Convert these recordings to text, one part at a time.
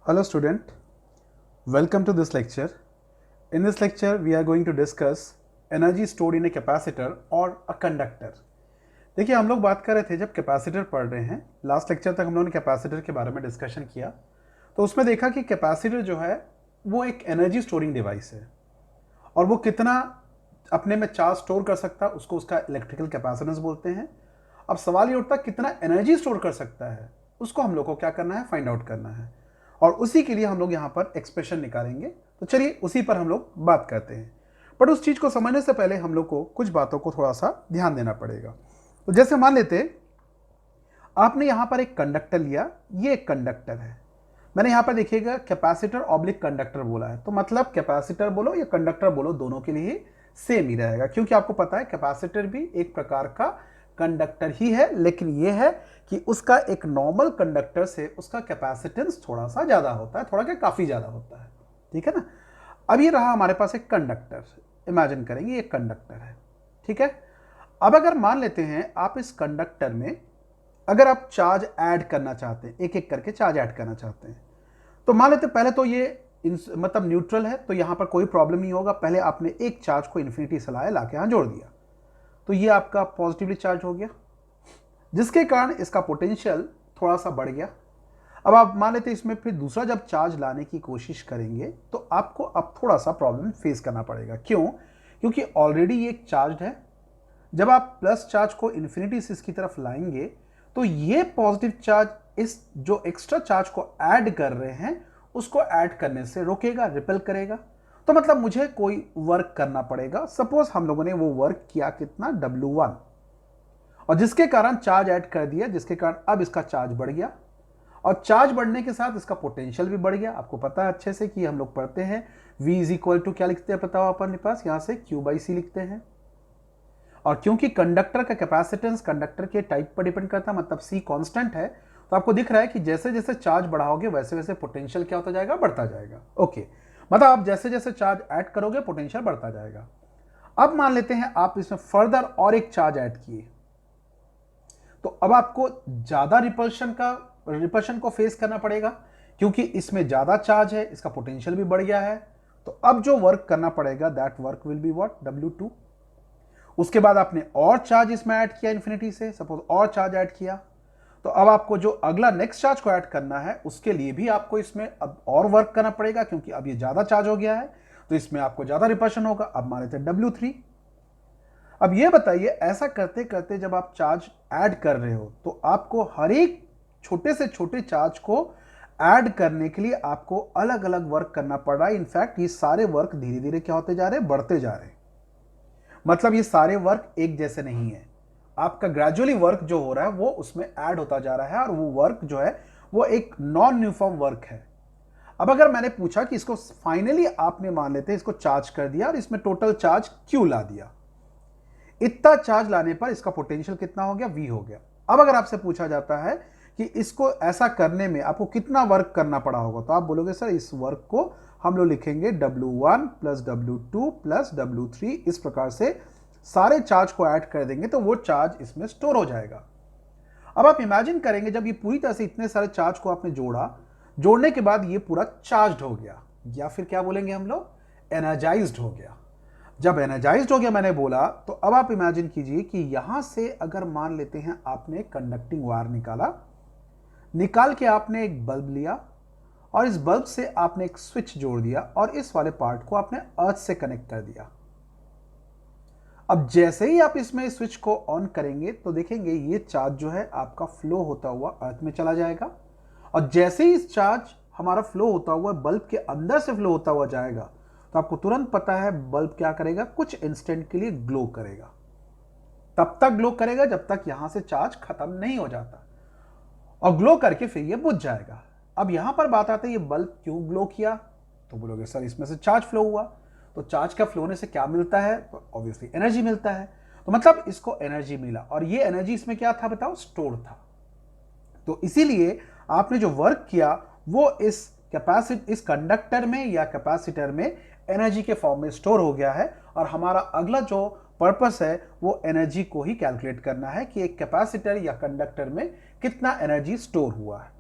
Hello student, welcome to this lecture. In this lecture we are going to discuss energy stored in a capacitor or a conductor. देखिए हम लोग बात कर रहे थे जब कैपेसिटर पढ़ रहे हैं, लास्ट लेक्चर तक हम लोगों ने कैपेसिटर के बारे में डिस्कशन किया, तो उसमें देखा कि कैपेसिटर जो है वो एक एनर्जी स्टोरिंग डिवाइस है और वो कितना अपने में चार्ज स्टोर कर सकता है उसको उसका इलेक्ट्रिकल कैपेसिटेंस बोलते हैं। अब सवाल ये उठता कितना एनर्जी स्टोर कर सकता है उसको हम लोग को क्या करना है, फाइंड आउट करना है और उसी के लिए हम लोग यहाँ पर एक्सप्रेशन निकालेंगे। तो चलिए उसी पर हम लोग बात करते हैं, बट उस चीज़ को समझने से पहले हम लोग को कुछ बातों को थोड़ा सा ध्यान देना पड़ेगा। तो जैसे मान लेते आपने यहाँ पर एक कंडक्टर लिया, ये एक कंडक्टर है, मैंने यहाँ पर देखिएगा कैपेसिटर ऑब्लिक कंडक्टर बोला है, तो मतलब कैपेसिटर बोलो या कंडक्टर बोलो दोनों के लिए सेम ही रहेगा, क्योंकि आपको पता है कैपेसिटर भी एक प्रकार का कंडक्टर ही है, लेकिन ये है कि उसका एक नॉर्मल कंडक्टर से उसका कैपेसिटेंस थोड़ा सा ज़्यादा होता है, थोड़ा क्या काफ़ी ज़्यादा होता है, ठीक है ना। अब ये रहा हमारे पास एक कंडक्टर, इमेजिन करेंगे ये कंडक्टर है, ठीक है। अब अगर मान लेते हैं आप इस कंडक्टर में अगर आप चार्ज ऐड करना चाहते हैं, एक एक करके चार्ज ऐड करना चाहते हैं, तो मान लेते पहले तो ये मतलब न्यूट्रल है, तो यहाँ पर कोई प्रॉब्लम नहीं होगा। पहले आपने एक चार्ज को इन्फिनिटी से लाया, लाके यहाँ जोड़ दिया, तो ये आपका पॉजिटिवली चार्ज हो गया, जिसके कारण इसका पोटेंशियल थोड़ा सा बढ़ गया। अब आप मान लेते हैं इसमें फिर दूसरा जब चार्ज लाने की कोशिश करेंगे तो आपको अब थोड़ा सा प्रॉब्लम फेस करना पड़ेगा। क्यों? क्योंकि ऑलरेडी ये एक चार्ज है, जब आप प्लस चार्ज को इन्फिनिटी से इसकी तरफ लाएंगे तो ये पॉजिटिव चार्ज इस जो एक्स्ट्रा चार्ज को ऐड कर रहे हैं उसको ऐड करने से रोकेगा, रिपेल करेगा। तो मतलब मुझे कोई वर्क करना पड़ेगा। सपोज हम लोगों ने वो वर्क किया कितना, W1, और जिसके कारण चार्ज ऐड कर दिया, जिसके कारण अब इसका चार्ज बढ़ गया और चार्ज बढ़ने के साथ इसका पोटेंशियल भी बढ़ गया। आपको पता है अच्छे से कि हम लोग पढ़ते हैं V इज इक्वल टू क्या लिखते हैं, पता हो अपने पास, यहां से Q/C लिखते हैं। और क्योंकि कंडक्टर का कैपेसिटेंस कंडक्टर के टाइप पर डिपेंड करता है, मतलब C कांस्टेंट है, तो आपको दिख रहा है कि जैसे जैसे चार्ज बढ़ाओगे वैसे वैसे पोटेंशियल क्या होता जाएगा, बढ़ता जाएगा। ओके, मतलब आप जैसे जैसे चार्ज ऐड करोगे पोटेंशियल बढ़ता जाएगा। अब मान लेते हैं आप इसमें फर्दर और एक चार्ज ऐड किए, तो अब आपको ज्यादा रिपल्शन को फेस करना पड़ेगा, क्योंकि इसमें ज्यादा चार्ज है, इसका पोटेंशियल भी बढ़ गया है। तो अब जो वर्क करना पड़ेगा that work will be what, W2। उसके बाद आपने और चार्ज इसमें ऐड किया इन्फिनिटी से, सपोज और चार्ज ऐड किया, तो अब आपको जो अगला नेक्स्ट चार्ज को ऐड करना है उसके लिए भी आपको इसमें अब और वर्क करना पड़ेगा, क्योंकि अब ये ज्यादा चार्ज हो गया है, तो इसमें आपको ज्यादा रिपल्शन होगा। अब मान लेते हैं W3। अब ये बताइए ऐसा करते करते जब आप चार्ज ऐड कर रहे हो तो आपको हर एक छोटे से छोटे चार्ज को ऐड करने के लिए आपको अलग अलग वर्क करना पड़ रहा है। इनफैक्ट ये सारे वर्क धीरे धीरे क्या होते जा रहे हैं, बढ़ते जा रहे हैं। मतलब ये सारे वर्क एक जैसे नहीं है, आपका ग्रेजुअली वर्क जो हो रहा है वो उसमें ऐड होता जा रहा है, और वो वर्क जो है वो एक नॉन यूनिफॉर्म वर्क है। अब अगर मैंने पूछा कि इसको फाइनली आपने मान लेते हैं इसको चार्ज कर दिया और इसमें टोटल चार्ज Q ला दिया, इतना चार्ज लाने पर इसका पोटेंशियल कितना हो गया, V हो गया। अब अगर आपसे पूछा जाता है कि इसको ऐसा करने में आपको कितना वर्क करना पड़ा होगा, तो आप बोलोगे सर इस वर्क को हम लोग लिखेंगे W1 plus W2 plus W3, इस प्रकार से सारे चार्ज को ऐड कर देंगे तो वो चार्ज इसमें स्टोर हो जाएगा। अब आप इमेजिन करेंगे जब ये पूरी तरह से इतने सारे चार्ज को आपने जोड़ा, जोड़ने के बाद ये पूरा चार्ज हो गया, या फिर क्या बोलेंगे हम लोग, एनर्जाइज्ड हो गया। जब एनर्जाइज्ड हो गया मैंने बोला, तो अब आप इमेजिन कीजिए कि यहां से अगर मान लेते हैं आपने कंडक्टिंग वायर निकाल के आपने एक बल्ब लिया और इस बल्ब से आपने एक स्विच जोड़ दिया और इस वाले पार्ट को आपने अर्थ से कनेक्ट कर दिया। अब जैसे ही आप इसमें स्विच को ऑन करेंगे तो देखेंगे ये चार्ज जो है आपका फ्लो होता हुआ अर्थ में चला जाएगा, और जैसे ही इस चार्ज हमारा फ्लो होता हुआ बल्ब के अंदर से फ्लो होता हुआ जाएगा तो आपको तुरंत पता है बल्ब क्या करेगा, कुछ इंस्टेंट के लिए ग्लो करेगा। तब तक ग्लो करेगा जब तक यहां से चार्ज खत्म नहीं हो जाता, और ग्लो करके फिर ये बुझ जाएगा। अब यहां पर बात आती है ये बल्ब क्यों ग्लो किया, तो बोलोगे सर इसमें से चार्ज फ्लो हुआ। तो चार्ज का फ्लो होने से क्या मिलता है, तो ऑब्वियसली एनर्जी मिलता है, तो मतलब इसको एनर्जी मिला, और ये एनर्जी इसमें क्या था बताओ, स्टोर था। तो इसीलिए आपने जो वर्क किया वो इस कंडक्टर में या कैपेसिटर में एनर्जी के फॉर्म में स्टोर हो गया है, और हमारा अगला जो पर्पस है वो एनर्जी को ही कैलकुलेट करना है कि एक कैपेसिटर या कंडक्टर में कितना एनर्जी स्टोर हुआ है।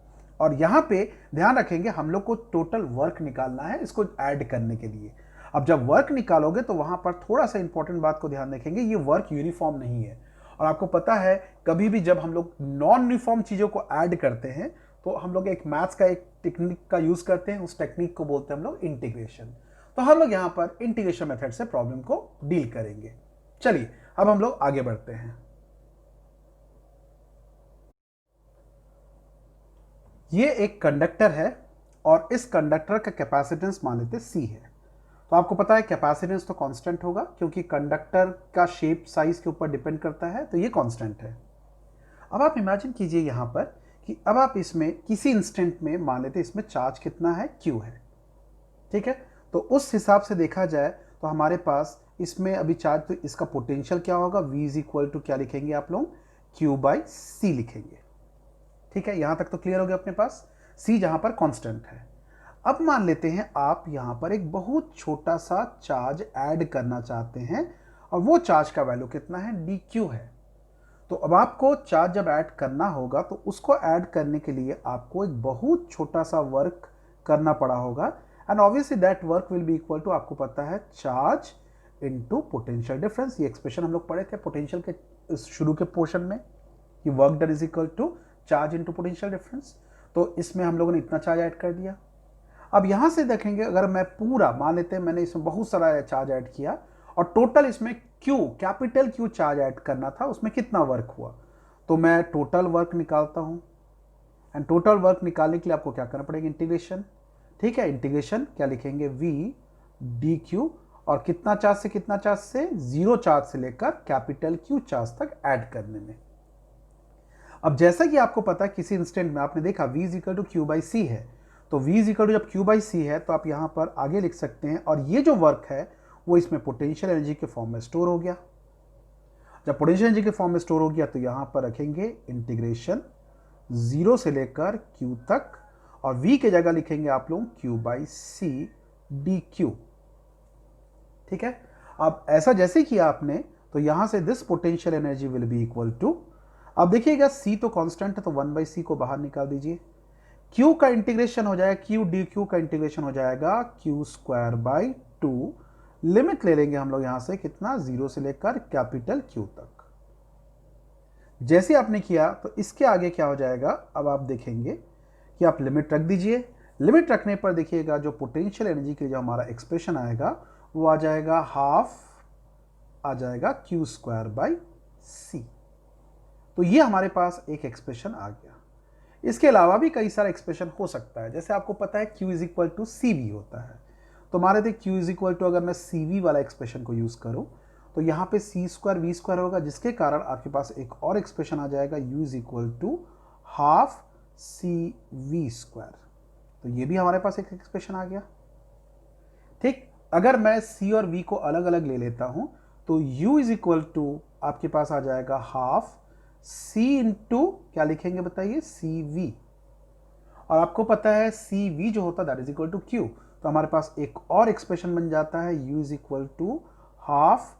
और यहाँ पे ध्यान रखेंगे हम लोग को टोटल वर्क निकालना है इसको ऐड करने के लिए। अब जब वर्क निकालोगे तो वहां पर थोड़ा सा इंपॉर्टेंट बात को ध्यान रखेंगे, ये वर्क यूनिफॉर्म नहीं है। और आपको पता है कभी भी जब हम लोग नॉन यूनिफॉर्म चीज़ों को ऐड करते हैं तो हम लोग एक मैथ्स का एक टेक्निक का यूज करते हैं, उस टेक्निक को बोलते हैं हम लोग इंटीग्रेशन। तो हम लोग यहाँ पर इंटीग्रेशन मेथड से प्रॉब्लम को डील करेंगे। चलिए अब हम लोग आगे बढ़ते हैं। ये एक कंडक्टर है और इस कंडक्टर का कैपेसिटेंस मान लेते C है। तो आपको पता है कैपेसिटेंस तो कांस्टेंट होगा क्योंकि कंडक्टर का शेप साइज के ऊपर डिपेंड करता है, तो ये कांस्टेंट है। अब आप इमेजिन कीजिए यहाँ पर कि अब आप इसमें किसी इंस्टेंट में मान लेते इसमें चार्ज कितना है, Q है, ठीक है। तो उस हिसाब से देखा जाए तो हमारे पास इसमें अभी चार्ज, तो इसका पोटेंशियल क्या होगा, V इज इक्वल टू क्या लिखेंगे आप लोग, Q/C लिखेंगे, ठीक है। यहां तक तो क्लियर हो गया अपने पास, C जहां पर कांस्टेंट है। अब मान लेते हैं आप यहां पर एक बहुत छोटा सा चार्ज ऐड करना चाहते हैं और वो चार्ज का वैल्यू कितना है, dq है। तो अब आपको चार्ज जब ऐड करना होगा तो उसको ऐड करने के लिए आपको एक बहुत छोटा सा वर्क करना पड़ा होगा, and obviously that work will be equal to, आपको पता है, चार्ज इनटू पोटेंशियल डिफरेंस। ये एक्सप्रेशन हम लोग पढ़े थे पोटेंशियल के शुरू के पोर्शन में, कि work done is equal to charge into potential difference. तो इसमें हम लोगों ने इतना चार्ज ऐड कर दिया। अब यहां से देखेंगे अगर मैं पूरा मान लेते हैं मैंने इसमें बहुत सारा चार्ज ऐड किया और टोटल इसमें Q, capital Q charge add करना था, उसमें कितना वर्क हुआ, तो मैं टोटल वर्क निकालता हूं। एंड टोटल वर्क निकालने के लिए आपको क्या करना पड़ेगा, इंटीग्रेशन, ठीक है। इंटीग्रेशन क्या लिखेंगे, V dq, और कितना चार्ज से कितना चार्ज से, 0 चार्ज से लेकर कैपिटल Q चार्ज तक ऐड करने में। अब जैसा कि आपको पता है किसी इंस्टेंट में आपने देखा V is equal to Q/C है, तो V इज इक्वल टू जब Q/C है तो आप यहां पर आगे लिख सकते हैं, और ये जो वर्क है वो इसमें पोटेंशियल एनर्जी के फॉर्म में स्टोर हो गया। जब पोटेंशियल एनर्जी के फॉर्म में स्टोर हो गया तो यहां पर रखेंगे इंटीग्रेशन 0 से लेकर Q तक, और V के जगह लिखेंगे आप लोग Q/C dq, ठीक है। अब ऐसा जैसे किया आपने तो यहां से this potential energy will be equal to, अब देखिएगा C तो कांस्टेंट है तो 1/C को बाहर निकाल दीजिए, Q का इंटीग्रेशन हो जाएगा, Q dq का इंटीग्रेशन हो जाएगा Q²/2, लिमिट ले लेंगे हम लोग यहां से कितना, 0 से लेकर कैपिटल Q तक। जैसे आपने किया तो इसके आगे क्या हो जाएगा, अब आप देखेंगे कि आप लिमिट रख दीजिए। लिमिट रखने पर देखिएगा जो पोटेंशियल एनर्जी के जो हमारा एक्सप्रेशन आएगा वो आ जाएगा हाफ, आ जाएगा Q²/C। तो ये हमारे पास एक एक्सप्रेशन आ गया। इसके अलावा भी कई सारे एक्सप्रेशन हो सकता है, जैसे आपको पता है Q is equal to CV होता है, तो हमारे थे Q इज इक्वल टू, अगर मैं CV वाला एक्सप्रेशन को यूज करूं तो यहाँ पे C²V² होगा, जिसके कारण आपके पास एक और एक्सप्रेशन आ जाएगा U is equal to half CV²। तो ये भी हमारे पास एक एक्सप्रेशन आ गया, ठीक। अगर मैं C और V को अलग अलग ले लेता हूं तो U इज इक्वल टू आपके पास आ जाएगा हाफ C इंटू क्या लिखेंगे बताइए, CV, और आपको पता है CV जो होता है that is equal to Q, तो हमारे पास एक और एक्सप्रेशन बन जाता है U is equal to half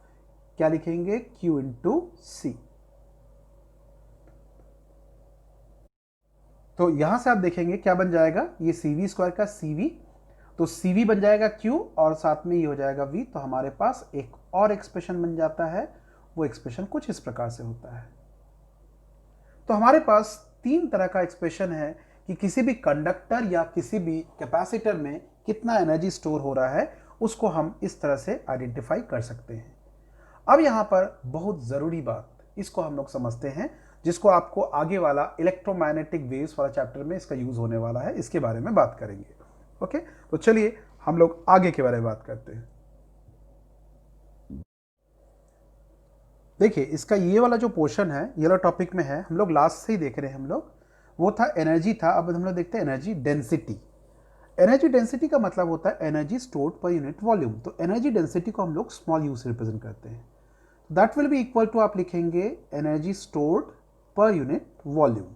क्या लिखेंगे, Q इंटू C। तो यहां से आप देखेंगे क्या बन जाएगा, ये CV² का CV, तो CV बन जाएगा Q और साथ में ये हो जाएगा V, तो हमारे पास एक और एक्सप्रेशन बन जाता है। वो एक्सप्रेशन कुछ इस प्रकार से होता है। तो हमारे पास 3 तरह का एक्सप्रेशन है कि किसी भी कंडक्टर या किसी भी कैपेसिटर में कितना एनर्जी स्टोर हो रहा है, उसको हम इस तरह से आइडेंटिफाई कर सकते हैं। अब यहां पर बहुत जरूरी बात, इसको हम लोग समझते हैं, जिसको आपको आगे वाला इलेक्ट्रोमैग्नेटिक वेव्स वाला चैप्टर में इसका यूज होने वाला है, इसके बारे में बात करेंगे। ओके, तो चलिए हम लोग आगे के बारे में बात करते हैं। देखिए इसका ये वाला जो पोर्शन है, ये वाला टॉपिक में है, हम लोग लास्ट से ही देख रहे हैं, हम लोग वो था एनर्जी था, अब हम लोग देखते हैं एनर्जी डेंसिटी। एनर्जी डेंसिटी का मतलब होता है energy stored per unit volume. तो एनर्जी डेंसिटी को हम लोग स्मॉल यू से रिप्रेजेंट करते हैं, that will be equal to, आप लिखेंगे energy stored per unit volume.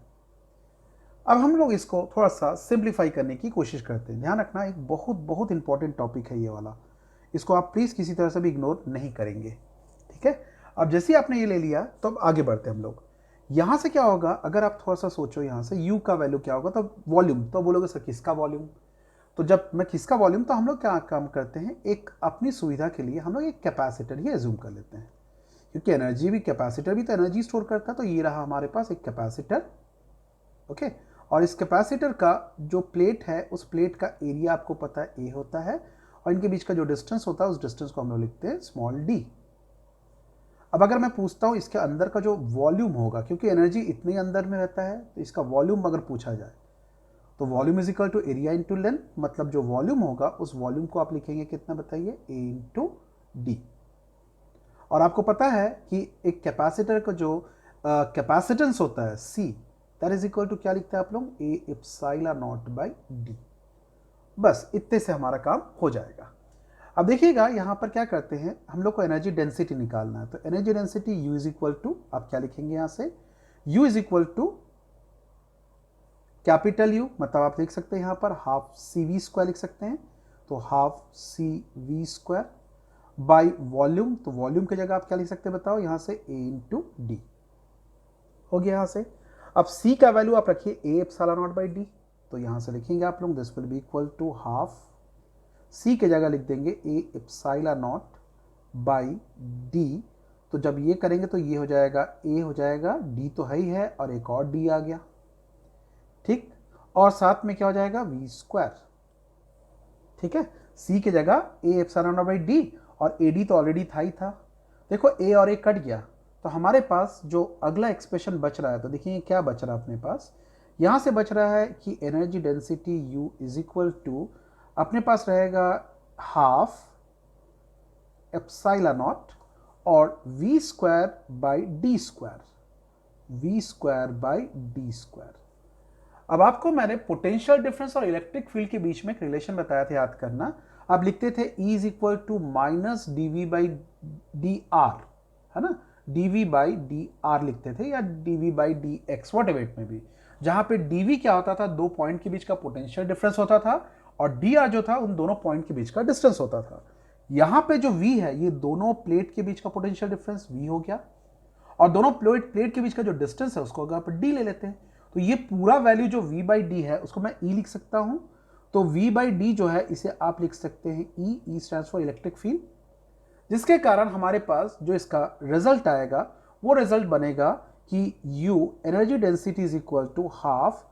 अब हम लोग इसको थोड़ा सा सिंप्लीफाई करने की कोशिश करते हैं। ध्यान रखना एक बहुत बहुत इंपॉर्टेंट टॉपिक है ये वाला, इसको आप प्लीज किसी तरह से भी इग्नोर नहीं करेंगे, ठीक है। अब जैसे आपने ये ले लिया तो अब आगे बढ़ते हैं हम लोग। यहाँ से क्या होगा, अगर आप थोड़ा सा सोचो यहाँ से U का वैल्यू क्या होगा, तो वॉल्यूम, तो बोलोगे सर किसका वॉल्यूम, तो जब मैं किसका वॉल्यूम, तो हम लोग क्या काम करते हैं, एक अपनी सुविधा के लिए हम लोग एक कैपेसिटर ही एज्यूम कर लेते हैं, क्योंकि एनर्जी भी, कैपेसिटर भी तो एनर्जी स्टोर करता है। तो ये रहा हमारे पास एक कैपेसिटर, ओके। और इस कैपेसिटर का जो प्लेट है, उस प्लेट का एरिया आपको पता है ए होता है, और इनके बीच का जो डिस्टेंस होता है उस डिस्टेंस को हम लोग लिखते हैं स्मॉल डी। अब अगर मैं पूछता हूँ इसके अंदर का जो वॉल्यूम होगा, क्योंकि एनर्जी इतने अंदर में रहता है, तो इसका वॉल्यूम अगर पूछा जाए तो volume is equal to area into length, मतलब जो वॉल्यूम होगा उस वॉल्यूम को आप लिखेंगे कितना, बताइए, ए इंटू डी। और आपको पता है कि एक कैपेसिटर का जो कैपेसिटेंस होता है सी, दैट इज इक्वल टू क्या लिखते हैं आप लोग, A epsilon naught by D. बस इतने से हमारा काम हो जाएगा। अब देखिएगा यहाँ पर क्या करते हैं, हम लोग को एनर्जी डेंसिटी निकालना है, तो energy density U is equal to, आप क्या लिखेंगे यहाँ से, U is equal to capital U, मतलब आप लिख सकते हैं यहाँ पर हाफ सी वी स्क्वायर लिख सकते हैं, तो half C V square by volume, तो वॉल्यूम की जगह आप क्या लिख सकते हैं बताओ, यहाँ से A इंटू डी हो गया यहाँ से। अब C का वैल्यू आप रखिए A epsilon naught by D, तो यहाँ से लिखेंगे आप लोग this will be equal to half C के जगह लिख देंगे A epsilon naught by D, तो जब ये करेंगे तो ये हो जाएगा A हो जाएगा, D तो है ही है और एक और D आ गया, ठीक, और साथ में क्या हो जाएगा V स्क्वायर, ठीक है। C की जगह A epsilon naught by D, और AD तो ऑलरेडी था ही था, देखो A और A कट गया, तो हमारे पास जो अगला एक्सप्रेशन बच रहा है, तो देखिए क्या बच रहा है अपने पास, यहाँ से बच रहा है कि energy density U is equal to अपने पास रहेगा हाफ एप्सिलॉन नॉट और V square by D square, V square by D square. अब आपको मैंने पोटेंशियल डिफरेंस और इलेक्ट्रिक फील्ड के बीच में एक रिलेशन बताया था, याद करना। आप लिखते थे E is equal to minus D V by D R, है ना, D V by D R लिखते थे, या D V by D X, whatever it में भी, जहां पे डी वी क्या होता था, दो पॉइंट के बीच का पोटेंशियल डिफरेंस होता था, और डी आर जो था उन दोनों पॉइंट के बीच का डिस्टेंस होता था। यहां पे जो V है, ये दोनों प्लेट के बीच का पोटेंशियल डिफरेंस V हो गया, और दोनों प्लेट के बीच का जो डिस्टेंस है उसको अगर आप D ले लेते हैं, तो ये पूरा वैल्यू जो V बाई डी है उसको मैं E लिख सकता हूं, तो V बाई डी जो है इसे आप लिख सकते हैं E stands for electric field, जिसके कारण हमारे पास जो इसका रिजल्ट आएगा वो रिजल्ट बनेगा कि U energy density is equal to half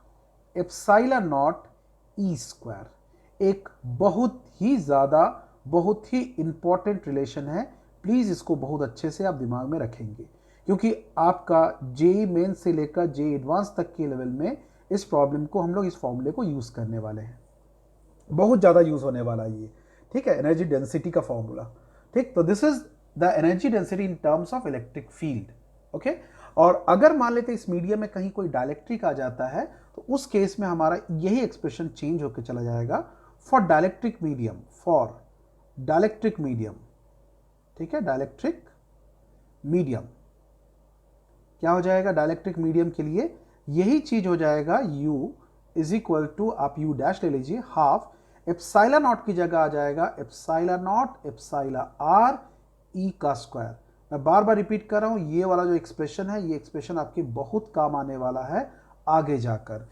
epsilon naught E square. एक बहुत ही ज़्यादा, बहुत ही इंपॉर्टेंट रिलेशन है, प्लीज़ इसको बहुत अच्छे से आप दिमाग में रखेंगे, क्योंकि आपका जेई मेन से लेकर जेई एडवांस तक के लेवल में इस प्रॉब्लम को हम लोग इस फॉर्मूले को यूज़ करने वाले हैं, बहुत ज़्यादा यूज़ होने वाला है ये, ठीक है, एनर्जी डेंसिटी का फॉर्मूला, ठीक। तो this is the energy density in terms of electric field, okay. और अगर मान लेते इस मीडियम में कहीं कोई डायलेक्ट्रिक आ जाता है, तो उस केस में हमारा यही एक्सप्रेशन चेंज होकर चला जाएगा, for dielectric medium, for dielectric medium, ठीक है, डायलेक्ट्रिक मीडियम क्या हो जाएगा, डायलेक्ट्रिक मीडियम के लिए यही चीज हो जाएगा, U इज इक्वल टू, आप U डैश ले लीजिए, हाफ एप्सिलॉन नॉट की जगह आ जाएगा epsilon naught epsilon R E का स्क्वायर। मैं बार बार रिपीट कर रहा हूं, ये वाला जो एक्सप्रेशन है, ये एक्सप्रेशन आपके बहुत काम आने वाला है आगे जाकर।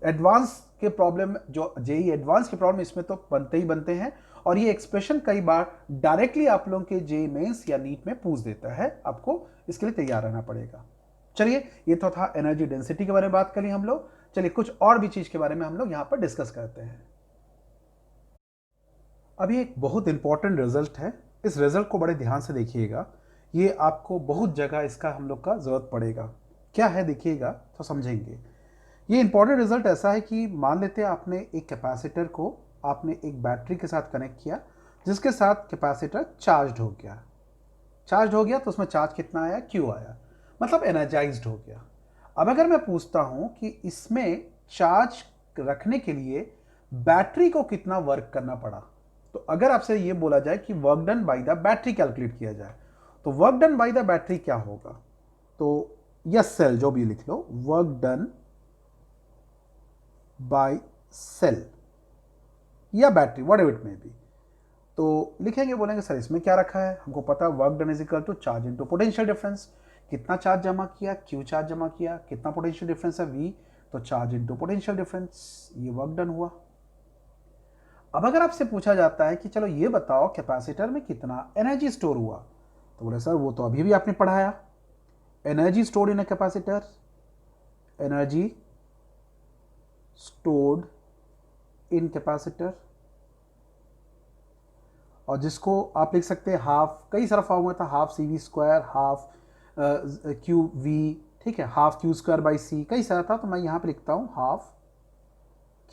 एडवांस के प्रॉब्लम, जो जेई एडवांस के प्रॉब्लम, इसमें तो बनते ही बनते हैं, और ये एक्सप्रेशन कई बार डायरेक्टली आप लोगों के जेई मेंस या नीट में पूछ देता है, आपको इसके लिए तैयार रहना पड़ेगा। चलिए, ये तो था एनर्जी डेंसिटी के बारे में बात करी हम लोग। चलिए कुछ और भी चीज के बारे में हम लोग यहां पर डिस्कस करते हैं। अभी एक बहुत इंपॉर्टेंट रिजल्ट है, इस रिजल्ट को बड़े ध्यान से देखिएगा, ये आपको बहुत जगह इसका हम लोग का जरूरत पड़ेगा। क्या है देखिएगा तो समझेंगे। ये इंपॉर्टेंट रिजल्ट ऐसा है कि मान लेते हैं आपने एक कैपेसिटर को आपने एक बैटरी के साथ कनेक्ट किया, जिसके साथ कैपेसिटर चार्ज हो गया। चार्ज हो गया तो उसमें चार्ज कितना आया, Q आया, मतलब एनर्जाइज्ड हो गया। अब अगर मैं पूछता हूं कि इसमें चार्ज रखने के लिए बैटरी को कितना वर्क करना पड़ा, तो अगर आपसे ये बोला जाए कि work done by the battery calculate किया जाए, तो work done by the battery क्या होगा, तो या सेल, जो भी लिख लो, वर्क डन बाय सेल या battery, what ever it may be, तो लिखेंगे, बोलेंगे सर इसमें क्या रखा है, हमको पता है work done is equal to charge into potential difference, कितना चार्ज जमा किया, क्यू चार्ज जमा किया, कितना पोटेंशियल डिफरेंस है V, तो चार्ज इनटू पोटेंशियल डिफरेंस, ये वर्क डन हुआ। अब अगर आपसे पूछा जाता है कि चलो ये बताओ कैपेसिटर में कितना एनर्जी स्टोर हुआ, तो बोले सर वो तो अभी भी आपने पढ़ाया, energy stored in a capacitor, energy stored in capacitor, और जिसको आप लिख सकते हैं हाफ, कई सारा फॉर्म होता है, half C V square, half Q V, ठीक है, half Q square by C, कई सारा था, तो मैं यहां पे लिखता हूं हाफ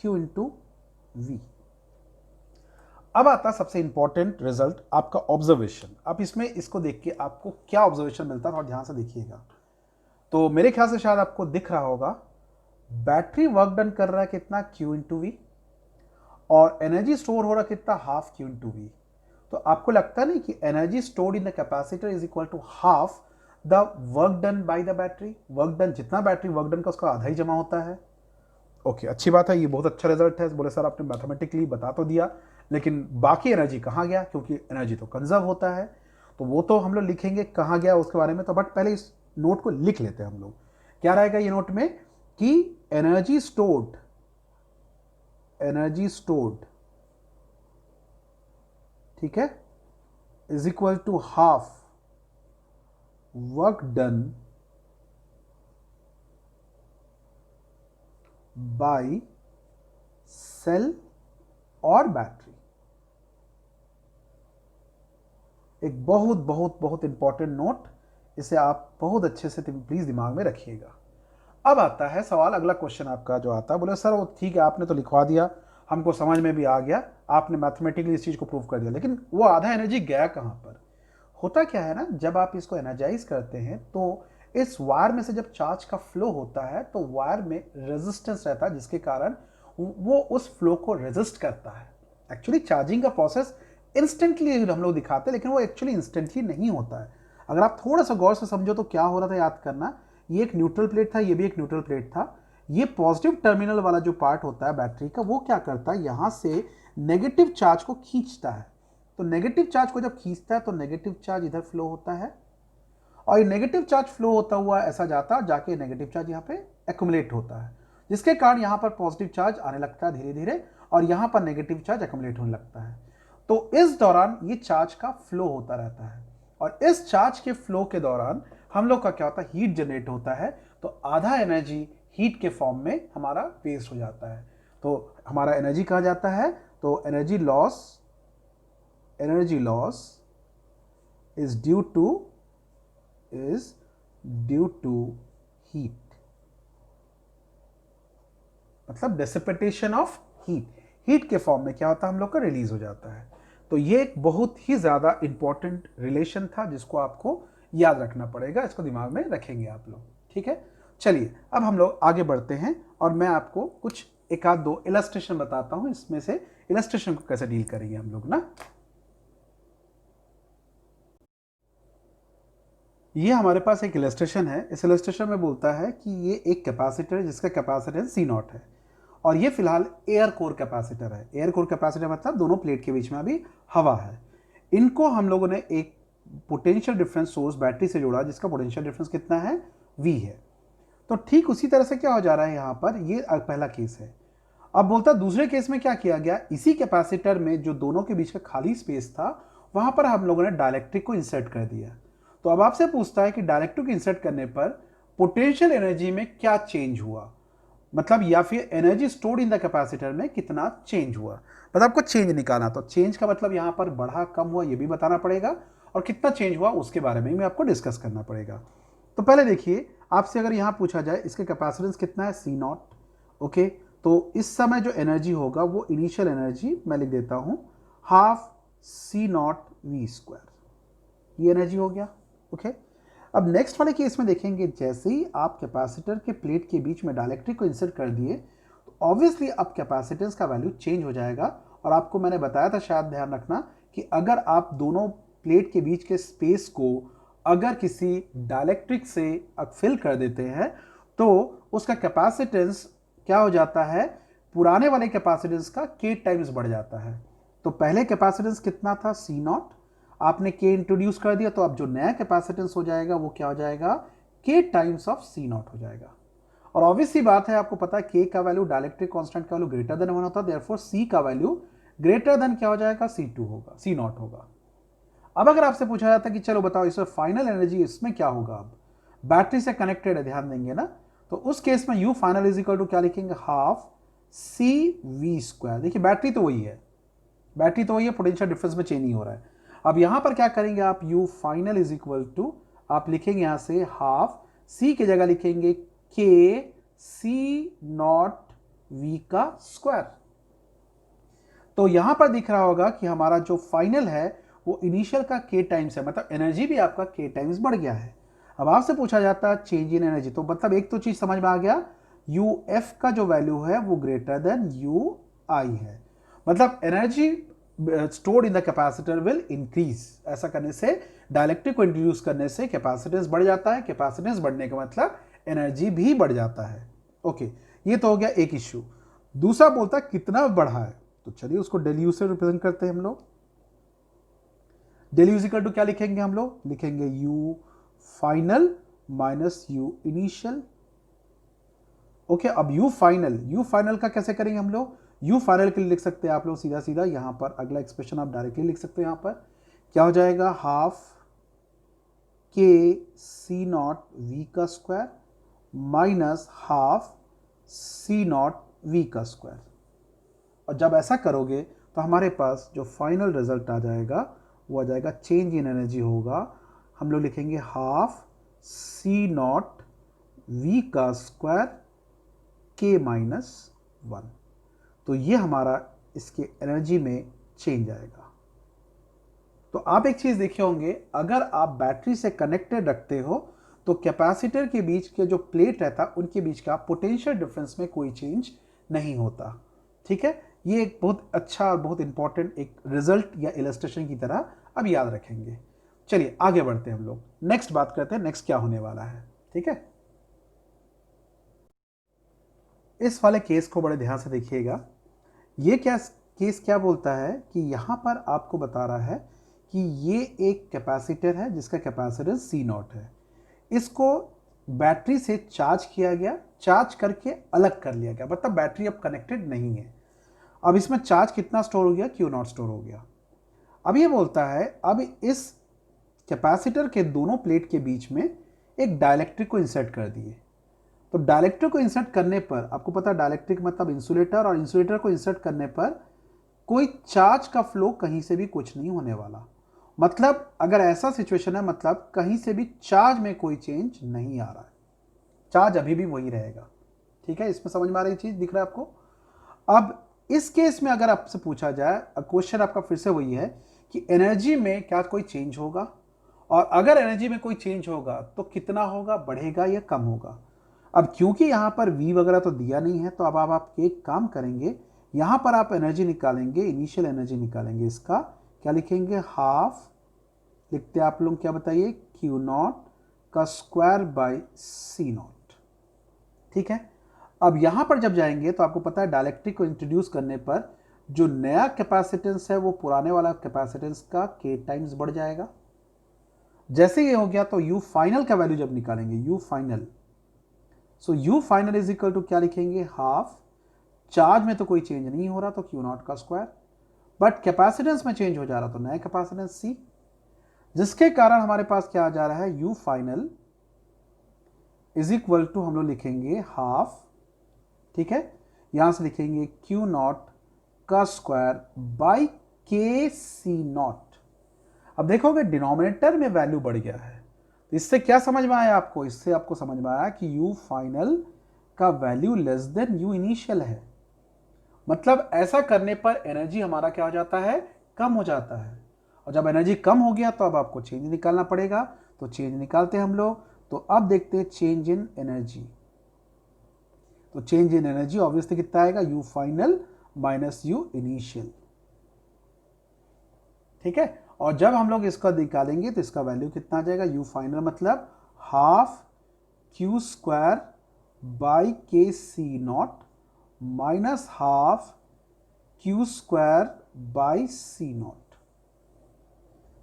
क्यू इंटू वी। अब आता सबसे इंपॉर्टेंट रिजल्ट, आपका ऑब्जर्वेशन। आप इसमें इसको देख के आपको क्या ऑब्जर्वेशन मिलता है और ध्यान से देखिएगा। तो मेरे ख्याल से शायद आपको दिख रहा होगा, बैटरी वर्क डन कर रहा है कितना, क्यू इंटू वी, और एनर्जी स्टोर हो रहा कितना, हाफ क्यू इंटू वी। तो आपको लगता नहीं कि energy stored in the capacitor is equal to half the work done by the battery. Work done, जितना बैटरी वर्क डन का उसका आधा ही जमा होता है। ओके, अच्छी बात है, ये बहुत अच्छा रिजल्ट है। बोले सर आपने मैथमेटिकली बता तो दिया, लेकिन बाकी एनर्जी कहाँ गया, क्योंकि एनर्जी तो कंजर्व होता है, तो वो तो हम लोग लिखेंगे कहाँ गया उसके बारे में, तो बट पहले इस नोट को लिख लेते हैं हम लोग। क्या रहेगा ये नोट में कि एनर्जी स्टोर्ड, ठीक है, is equal to half work done by cell और बैटरी। एक बहुत बहुत बहुत इंपॉर्टेंट नोट, इसे आप बहुत अच्छे से प्लीज दिमाग में रखिएगा। अब आता है सवाल, अगला क्वेश्चन आपका जो आता है, बोले सर वो ठीक है आपने तो लिखवा दिया, हमको समझ में भी आ गया, आपने मैथमेटिकली इस चीज को प्रूव कर दिया, लेकिन वो आधा एनर्जी गया कहां पर। होता क्या है ना, जब आप इसको एनर्जाइज करते हैं तो इस वायर में से जब चार्ज का फ्लो होता है तो वायर में रेजिस्टेंस रहता है, जिसके कारण वो उस फ्लो को रेजिस्ट करता है। एक्चुअली चार्जिंग का प्रोसेस इंस्टेंटली हम लोग दिखाते हैं, लेकिन वो एक्चुअली इंस्टेंटली नहीं होता है। अगर आप थोड़ा सा गौर से समझो तो क्या हो रहा था, याद करना, ये एक न्यूट्रल प्लेट था, ये भी एक न्यूट्रल प्लेट था। ये पॉजिटिव टर्मिनल वाला जो पार्ट होता है बैटरी का, वो क्या करता है, यहां से नेगेटिव चार्ज को खींचता है। तो नेगेटिव चार्ज को जब खींचता है तो नेगेटिव चार्ज इधर फ्लो होता है, और ये नेगेटिव चार्ज फ्लो होता हुआ ऐसा जाता, जाके नेगेटिव चार्ज यहाँ पे एक्युमुलेट होता है, जिसके कारण यहाँ पर पॉजिटिव चार्ज आने लगता है धीरे धीरे, और यहाँ पर नेगेटिव चार्ज एक्युमुलेट होने लगता है। तो इस दौरान ये चार्ज का फ्लो होता रहता है, और इस चार्ज के फ्लो के दौरान हम लोग का क्या होता है, हीट जनरेट होता है। तो आधा एनर्जी हीट के फॉर्म में हमारा वेस्ट हो जाता है। तो हमारा एनर्जी कहा जाता है, तो energy loss is due to heat, मतलब डिसिपेटेशन ऑफ हीट के फॉर्म में क्या होता है, हम लोग का रिलीज हो जाता है। तो ये एक बहुत ही ज्यादा इंपॉर्टेंट रिलेशन था, जिसको आपको याद रखना पड़ेगा, इसको दिमाग में रखेंगे आप लोग, ठीक है। चलिए अब हम लोग आगे बढ़ते हैं, और मैं आपको कुछ एक आध दो इलस्ट्रेशन बताता हूं, इसमें से इलस्ट्रेशन को कैसे डील करेंगे हम लोग ना। ये हमारे पास एक इलस्ट्रेशन है। इस इलस्ट्रेशन में बोलता है कि ये एक कैपेसिटर है जिसका कैपेसिटेंस C0 है, और ये फिलहाल एयर कोर कैपेसिटर है। एयर कोर कैपेसिटर मतलब दोनों प्लेट के बीच में अभी हवा है। इनको हम लोगों ने एक पोटेंशियल डिफरेंस सोर्स बैटरी से जोड़ा, जिसका पोटेंशियल डिफरेंस कितना है, V है। तो ठीक उसी तरह से क्या हो जा रहा है यहाँ पर, ये पहला केस है। अब बोलता दूसरे केस में क्या किया गया, इसी कैपेसिटर में जो दोनों के बीच का खाली स्पेस था, वहां पर हम लोगों ने डाइलेक्ट्रिक को इंसर्ट कर दिया। तो अब आपसे पूछता है कि डाइलेक्ट्रिक इंसर्ट करने पर पोटेंशियल एनर्जी में क्या चेंज हुआ, मतलब या फिर energy stored in the capacitor में कितना चेंज हुआ। मतलब आपको चेंज निकालना, तो चेंज का मतलब यहाँ पर बढ़ा कम हुआ ये भी बताना पड़ेगा, और कितना चेंज हुआ उसके बारे में भी आपको डिस्कस करना पड़ेगा। तो पहले देखिए, आपसे अगर यहाँ पूछा जाए इसके कैपेसिटेंस कितना है, C0, ओके, तो इस समय जो एनर्जी होगा वो इनिशियल एनर्जी मैं लिख देता हूँ हाफ C0 V², ये एनर्जी हो गया, ओके। अब नेक्स्ट वाले केस में देखेंगे, जैसे ही आप कैपेसिटर के प्लेट के बीच में डाइलेक्ट्रिक को इंसर्ट कर दिए, तो ऑब्वियसली अब कैपेसिटेंस का वैल्यू चेंज हो जाएगा। और आपको मैंने बताया था, शायद ध्यान रखना, कि अगर आप दोनों प्लेट के बीच के स्पेस को अगर किसी डाइलेक्ट्रिक से फिल कर देते हैं, तो उसका कैपेसिटेंस क्या हो जाता है, पुराने वाले कैपेसिटेंस का k टाइम्स बढ़ जाता है। तो पहले कैपेसिटेंस कितना था, C0, आपने के इंट्रोड्यूस कर दिया, तो अब जो नया कैपेसिटेंस हो जाएगा वो क्या हो जाएगा, के टाइम्स ऑफ सी नॉट हो जाएगा। और ऑब्वियस सी बात है, आपको पता है के का वैल्यू डाइलेक्ट्रिक कांस्टेंट का वैल्यू ग्रेटर देन 1 होता है, देयरफॉर सी का वैल्यू ग्रेटर देन क्या हो जाएगा, C2 होगा, सी नॉट होगा। अब अगर आपसे पूछा जाता है कि चलो बताओ इसमें फाइनल एनर्जी इसमें क्या होगा, अब बैटरी से कनेक्टेड है, ध्यान देंगे ना, तो उस केस में U final is equal to क्या लिखेंगे, हाफ सी वी स्क्वायर। देखिए बैटरी तो वही है, बैटरी तो वही है, पोटेंशियल डिफरेंस में चेंज नहीं हो रहा है। अब यहां पर क्या करेंगे आप, U final is equal to आप लिखेंगे यहां से हाफ सी की जगह लिखेंगे के सी नॉट वी का स्क्वायर। तो यहां पर दिख रहा होगा कि हमारा जो फाइनल है वो इनिशियल का के टाइम्स है, मतलब एनर्जी भी आपका के टाइम्स बढ़ गया है। अब आपसे पूछा जाता है चेंज इन एनर्जी, तो मतलब एक तो चीज समझ में आ गया, यू एफ का जो वैल्यू है वो ग्रेटर देन यू आई है, मतलब energy stored in the capacitor will increase. ऐसा करने से, डाइलेक्ट्रिक को इंट्रोड्यूस करने से कैपेसिटेंस बढ़ जाता है, कैपेसिटेंस बढ़ने का मतलब एनर्जी भी बढ़ जाता है। ओके, ये तो हो गया एक इश्यू। दूसरा बोलता है कितना बढ़ा है, तो चलिए उसको डेल यू से रिप्रेजेंट करते हैं हम लोग। डेल यू इक्वल टू क्या लिखेंगे हम लोग, लिखेंगे you final minus you initial. Okay, अब यू फाइनल का कैसे करेंगे हम लोग, यू फाइनल के लिए लिख सकते हैं आप लोग सीधा सीधा यहां पर, अगला एक्सप्रेशन आप डायरेक्टली लिख सकते हो, यहां पर क्या हो जाएगा, half K C naught V का square minus half C naught V का स्क्वायर। और जब ऐसा करोगे तो हमारे पास जो फाइनल रिजल्ट आ जाएगा वो आ जाएगा चेंज इन एनर्जी होगा, हम लोग लिखेंगे हाफ सी नॉट वी का स्क्वायर के माइनस 1। तो ये हमारा इसके एनर्जी में चेंज आएगा। तो आप एक चीज देखे होंगे, अगर आप बैटरी से कनेक्टेड रखते हो तो कैपेसिटर के बीच के जो प्लेट रहता है उनके बीच का पोटेंशियल डिफरेंस में कोई चेंज नहीं होता। ठीक है, ये एक बहुत अच्छा और बहुत इंपॉर्टेंट एक रिजल्ट या इलस्ट्रेशन की तरह अब याद रखेंगे। चलिए आगे बढ़ते हैं, हम लोग नेक्स्ट बात करते हैं, नेक्स्ट क्या होने वाला है। ठीक है, इस वाले केस को बड़े ध्यान से देखिएगा। ये क्या केस क्या बोलता है कि यहां पर आपको बता रहा है कि ये एक कैपेसिटर है जिसका कैपेसिटेंस सी नॉट है, इसको बैटरी से चार्ज किया गया, चार्ज करके अलग कर लिया गया, मतलब बैटरी अब कनेक्टेड नहीं है। अब इसमें चार्ज कितना स्टोर हो गया, क्यू नॉट स्टोर हो गया। अब ये बोलता है अब इस कैपेसिटर के दोनों प्लेट के बीच में एक डाइलेक्ट्रिक को इंसर्ट कर दिए। तो डाइलेक्ट्रिक को इंसर्ट करने पर आपको पता है डाइलेक्ट्रिक मतलब इंसुलेटर, और इंसुलेटर को इंसर्ट करने पर कोई चार्ज का फ्लो कहीं से भी कुछ नहीं होने वाला। मतलब अगर ऐसा सिचुएशन है, मतलब कहीं से भी चार्ज में कोई चेंज नहीं आ रहा है, चार्ज अभी भी वही रहेगा। ठीक है, इसमें समझ में आ रही चीज दिख रहा है आपको। अब इस केस में अगर आपसे पूछा जाए, क्वेश्चन आपका फिर से वही है कि एनर्जी में क्या कोई चेंज होगा, और अगर एनर्जी में कोई चेंज होगा तो कितना होगा, बढ़ेगा या कम होगा। अब क्योंकि यहां पर V वगैरह तो दिया नहीं है, तो अब आप एक काम करेंगे, यहां पर आप एनर्जी निकालेंगे, इनिशियल एनर्जी निकालेंगे, इसका क्या लिखेंगे, हाफ लिखते आप लोग, क्या बताइए, क्यू नॉट का स्क्वायर बाई सी नॉट। ठीक है, अब यहां पर जब जाएंगे तो आपको पता है डाइलेक्ट्रिक को इंट्रोड्यूस करने पर जो नया कैपेसिटेंस है वो पुराने वाला कैपेसिटेंस का के टाइम्स बढ़ जाएगा। जैसे ये हो गया तो यू फाइनल का वैल्यू जब निकालेंगे, U final, so U final is equal to क्या लिखेंगे, हाफ, चार्ज में तो कोई चेंज नहीं हो रहा तो क्यू नॉट का स्क्वायर, बट कैपेसिटेंस में चेंज हो जा रहा तो नया कैपेसिटेंस सी, जिसके कारण हमारे पास क्या आ जा रहा है, U final is equal to हम लोग लिखेंगे हाफ, ठीक है, यहां से लिखेंगे क्यू नॉट का square by K C not. अब देखोगे डिनोमिनेटर में वैल्यू बढ़ गया है, तो इससे क्या समझ में आया आपको, इससे आपको समझ में आया कि यू फाइनल का value less than you initial है। मतलब ऐसा करने पर एनर्जी हमारा क्या हो जाता है, कम हो जाता है, और जब एनर्जी कम हो गया तो अब आपको चेंज निकालना पड़ेगा। तो चेंज निकालते हैं हम लोग, तो अब देखते हैं चेंज इन एनर्जी। तो चेंज इन एनर्जी ऑब्वियसली कितना आएगा, you final minus you initial. ठीक है, और जब हम लोग इसका निकालेंगे तो इसका वैल्यू कितना आ जाएगा, यू फाइनल मतलब half Q square by K C naught minus half Q square by C naught.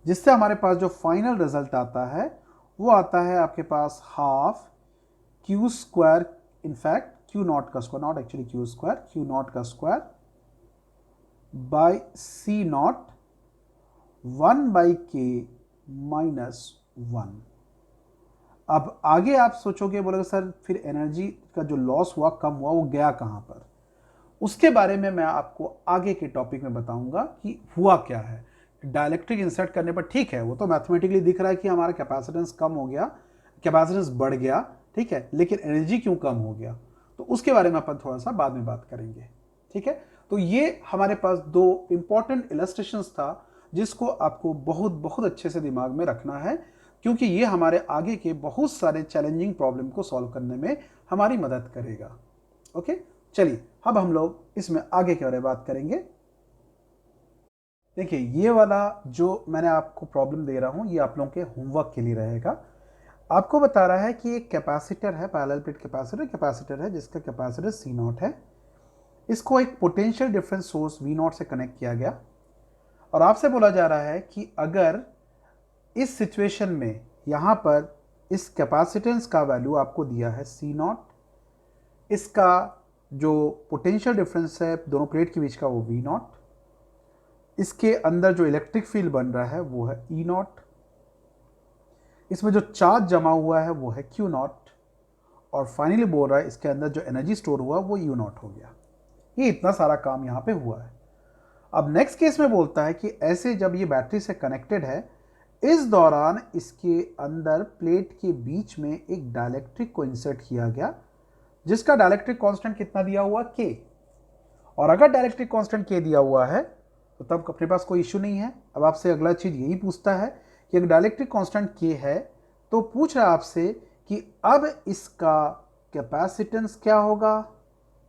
जिससे हमारे पास जो फाइनल रिजल्ट आता है वो आता है आपके पास half Q square, in fact Q naught का square, not actually Q square, Q naught का square by C naught 1/k -1। अब आगे आप सोचोगे, बोलोगे सर फिर एनर्जी का जो लॉस हुआ, कम हुआ, वो गया कहां पर? उसके बारे में मैं आपको आगे के टॉपिक में बताऊंगा कि हुआ क्या है। डाइलेक्ट्रिक इंसर्ट करने पर ठीक है, वो तो मैथमेटिकली दिख रहा है कि हमारा कैपेसिटेंस कम हो गया, कैपेसिटेंस बढ़ गया, ठीक है, लेकिन एनर्जी क्यों कम हो गया, तो उसके बारे में अपन थोड़ा सा बाद में बात करेंगे। ठीक है, तो ये हमारे पास दो इंपॉर्टेंट इलस्ट्रेशंस था जिसको आपको बहुत बहुत अच्छे से दिमाग में रखना है, क्योंकि ये हमारे आगे के बहुत सारे चैलेंजिंग प्रॉब्लम को सॉल्व करने में हमारी मदद करेगा। ओके, चलिए अब हम लोग इसमें आगे के बारे में बात करेंगे। देखिए, ये वाला जो मैंने आपको प्रॉब्लम दे रहा हूं, ये आप लोगों के होमवर्क के लिए रहेगा। आपको बता रहा है कि एक कैपेसिटर है, पैरेलल प्लेट कैपेसिटर है जिसका कैपेसिटर सी नॉट है। इसको एक potential difference source V naught से कनेक्ट किया गया और आपसे बोला जा रहा है कि अगर इस सिचुएशन में यहां पर इस कैपेसिटेंस का वैल्यू आपको दिया है सी नॉट, इसका जो पोटेंशियल डिफरेंस है दोनों प्लेट के बीच का वो वी नॉट, इसके अंदर जो इलेक्ट्रिक फील्ड बन रहा है वो है ई नॉट, इसमें जो चार्ज जमा हुआ है वो है क्यू नॉट, और फाइनली बोल रहा है इसके अंदर जो एनर्जी स्टोर हुआ वो यू नॉट हो गया। ये इतना सारा काम यहाँ पे हुआ है। अब नेक्स्ट केस में बोलता है कि ऐसे जब ये बैटरी से कनेक्टेड है, इस दौरान इसके अंदर प्लेट के बीच में एक डाइलेक्ट्रिक को इंसर्ट किया गया जिसका डाइलेक्ट्रिक कांस्टेंट कितना दिया हुआ K, और अगर डाइलेक्ट्रिक कांस्टेंट K दिया हुआ है तो तब अपने पास कोई इश्यू नहीं है। अब आपसे अगला चीज यही पूछता है कि अगर डाइलेक्ट्रिक कांस्टेंट K है तो पूछ रहा है आपसे कि अब इसका कैपेसिटेंस क्या होगा,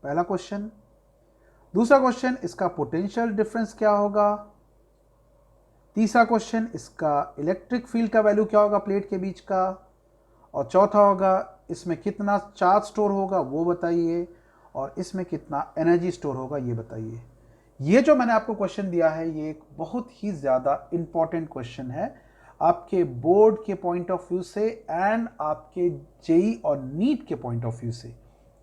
पहला क्वेश्चन। दूसरा क्वेश्चन, इसका पोटेंशियल डिफरेंस क्या होगा। तीसरा क्वेश्चन, इसका इलेक्ट्रिक फील्ड का वैल्यू क्या होगा प्लेट के बीच का। और चौथा होगा, इसमें कितना चार्ज स्टोर होगा वो बताइए, और इसमें कितना एनर्जी स्टोर होगा ये बताइए। ये जो मैंने आपको क्वेश्चन दिया है ये एक बहुत ही ज़्यादा इंपॉर्टेंट क्वेश्चन है आपके बोर्ड के पॉइंट ऑफ व्यू से एंड आपके जेई और नीट के पॉइंट ऑफ व्यू से।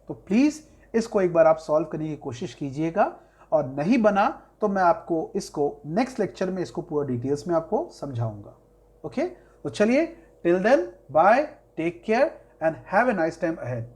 तो प्लीज़ इसको एक बार आप सॉल्व करने की कोशिश कीजिएगा, और नहीं बना तो मैं आपको इसको नेक्स्ट लेक्चर में इसको पूरा डिटेल्स में आपको समझाऊंगा। ओके, तो चलिए, till then bye, take care and have a nice time ahead.